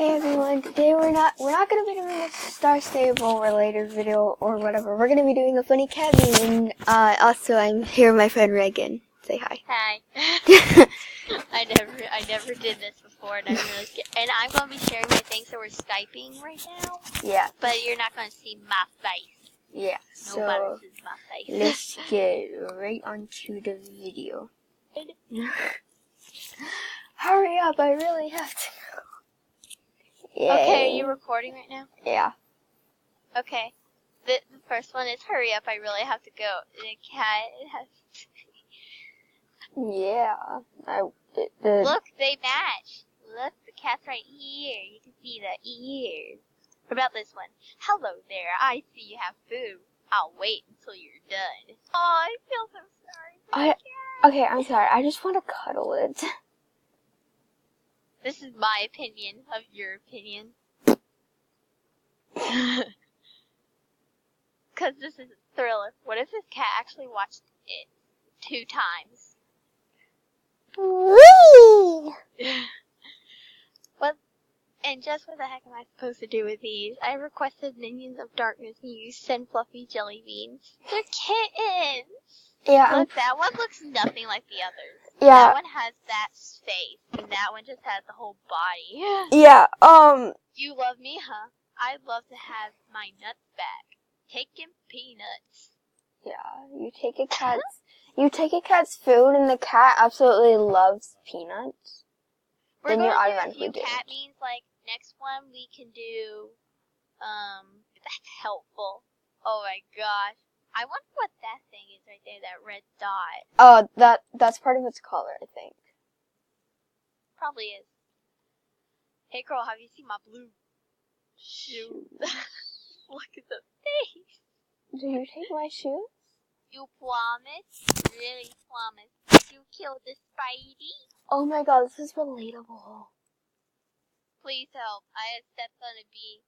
Hey everyone, today we're not gonna be doing a Star Stable related video or whatever. We're gonna be doing a funny cat meme, and also I'm here with my friend Reagan. Say hi. Hi. I never did this before, and I'm really scared. And I'm gonna be sharing my thing, so we're Skyping right now. Yeah. But you're not gonna see my face. Yeah. Nobody sees my face. Let's get right onto the video. Hurry up! I really have to. Okay, are you recording right now? Yeah. Okay. The first one is hurry up! I really have to go. The cat has. Yeah. Look, they match. Look, the cat's right here. You can see the ears. What about this one? Hello there. I see you have food. I'll wait until you're done. Oh, I feel so sorry for the cat. Okay, I'm sorry. I just want to cuddle it. This is my opinion of your opinion. Because this is a thriller. What if this cat actually watched it 2 times? Whee! What? And just what the heck am I supposed to do with these? I requested Minions of Darkness and you send fluffy jelly beans. They're kittens! Yeah. Look, that one looks nothing like the others. Yeah. That one has that face, and that one just has the whole body. Yeah. You love me, huh? I'd love to have my nuts back. Taking peanuts. Yeah. You take a cat's food, and the cat absolutely loves peanuts. We're Then going you're to automatically do a few cat doomed. memes. Like next one, we can do. That's helpful. Oh my gosh. I wonder what that thing is right there. That red dot. Oh, that's part of its color, I think. Probably is. Hey girl, have you seen my blue shoes? Look at the face. Do you take my shoes? You promise? Really promise? You killed the Spidey? Oh my god, this is relatable. Please help. I have stepped on a bee.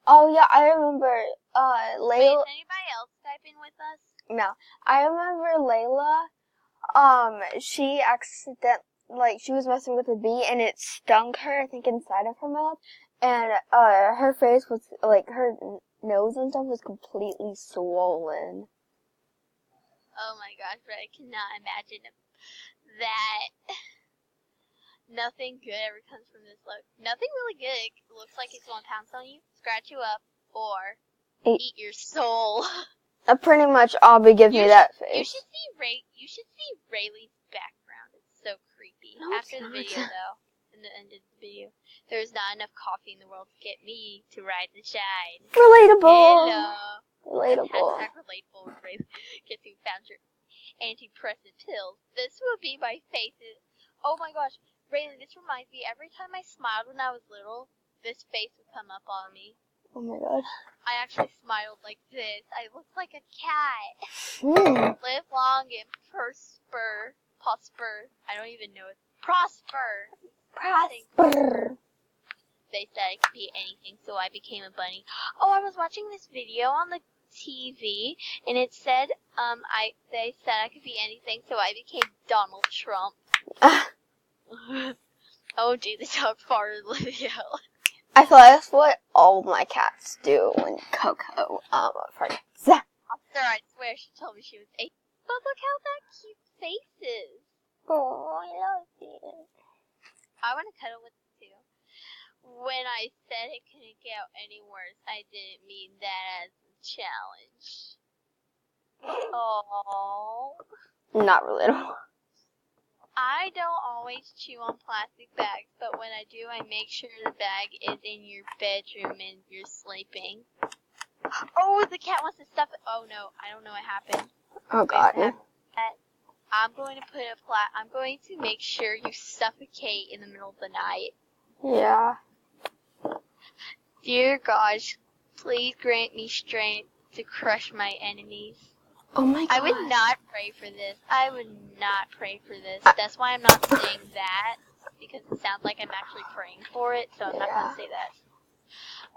Oh yeah, I remember, Wait, Layla. is anybody else typing with us? No, I remember Layla. She she was messing with a bee, and it stung her, I think, inside of her mouth, and her face was like her nose and stuff was completely swollen. Oh my gosh, but I cannot imagine that. Nothing good ever comes from this look. Nothing really good. It looks like it's going to pounce on you, scratch you up, or eat your soul. Pretty much Aubrey gives me that face. You should see Rayleigh's background. It's so creepy. No, After the video, though, in the end of the video, there's not enough coffee in the world to get me to ride the shine. Relatable. Hello. Relatable. Hashtag relatable with Rayleigh. Guess you found your antidepressant pills. This will be my faces. Oh my gosh. Rayleigh, this reminds me, every time I smiled when I was little, this face would come up on me. Oh my god. I actually smiled like this. I look like a cat. Live long and prosper. I don't even know it. Prosper. They said I could be anything, so I became a bunny. Oh, I was watching this video on the TV, and it said, they said I could be anything, so I became Donald Trump. Oh, dude, the dog farted in the video. I feel like that's what all my cats do when Coco farts. I swear she told me she was 8. But look how that cute face is. Oh, I love it. I want to cuddle with it too. When I said it couldn't get any worse, I didn't mean that as a challenge. Oh. Not relatable. I don't always chew on plastic bags, but when I do, I make sure the bag is in your bedroom and you're sleeping. Oh, the cat wants to stuff it. Oh no, I don't know what happened. Oh god. I'm going to make sure you suffocate in the middle of the night. Yeah. Dear gosh, please grant me strength to crush my enemies. Oh my god. I would not pray for this. That's why I'm not saying that, because it sounds like I'm actually praying for it, so I'm not going to say that.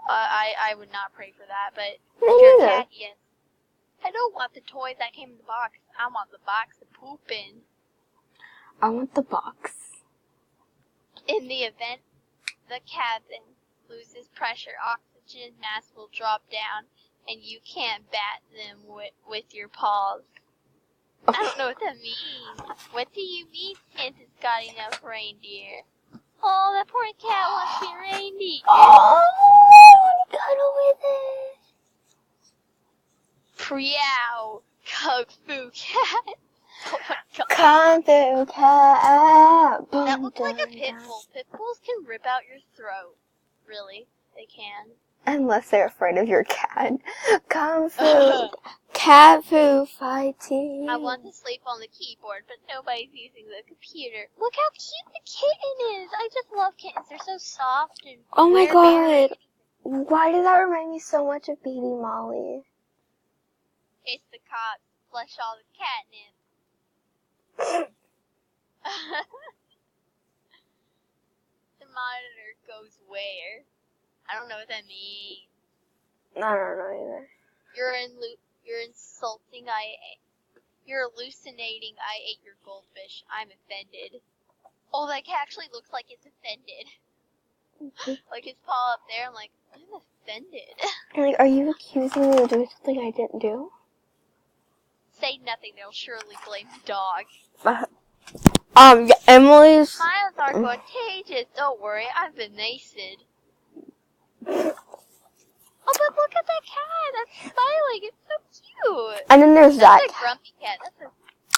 I would not pray for that, but your cat, yes. I don't want the toys that came in the box. I want the box to poop in. I want the box. In the event the cabin loses pressure, oxygen mask will drop down, and you can't bat them with your paws. I don't know what that means. What do you mean Santa's got enough reindeer? Oh, that poor cat wants to be a reindeer. Oh, I cuddle with it. Preow, Kung Fu cat. Oh my god. Kung Fu cat. That looks like a pit bull. Pit bulls can rip out your throat. Really, they can. Unless they're afraid of your cat. Kung Fu. Cat food fighting. I want to sleep on the keyboard, but nobody's using the computer. Look how cute the kitten is. I just love kittens. They're so soft and Oh my very god. Why does that remind me so much of Beady Molly? It's the cops. Flush all the catnip. The monitor goes where? I don't know what that means. I don't know either. You're insulting. You're hallucinating. I ate your goldfish. I'm offended. Oh, that cat actually looks like it's offended. Like his paw up there. I'm like, I'm offended. Like, are you accusing me of doing something I didn't do? Say nothing. They'll surely blame the dog. Yeah, Emily's. Smiles are contagious. Don't worry. I've been nasted. Oh, but look at that cat. That's smiling. It's so cute. And then there's That's that a cat. grumpy cat.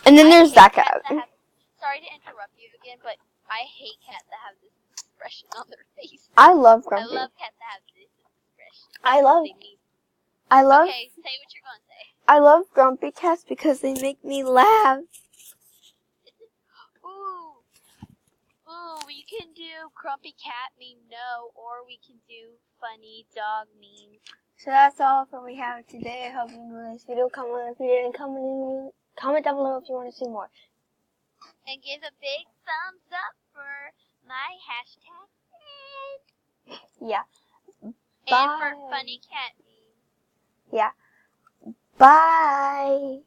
And then there's that cat. Sorry to interrupt you again, but I hate cats that have this expression on their face. I love Grumpy. I love cats that have this expression. Okay, say what you're gonna say. I love Grumpy cats because they make me laugh. Ooh, we can do grumpy cat meme no, or we can do funny dog meme. So that's all for we have today. I hope you enjoyed this video. Comment down below if you want to see more. And give a big thumbs up for my hashtag. Yeah. And Bye. for funny cat meme. Yeah. Bye.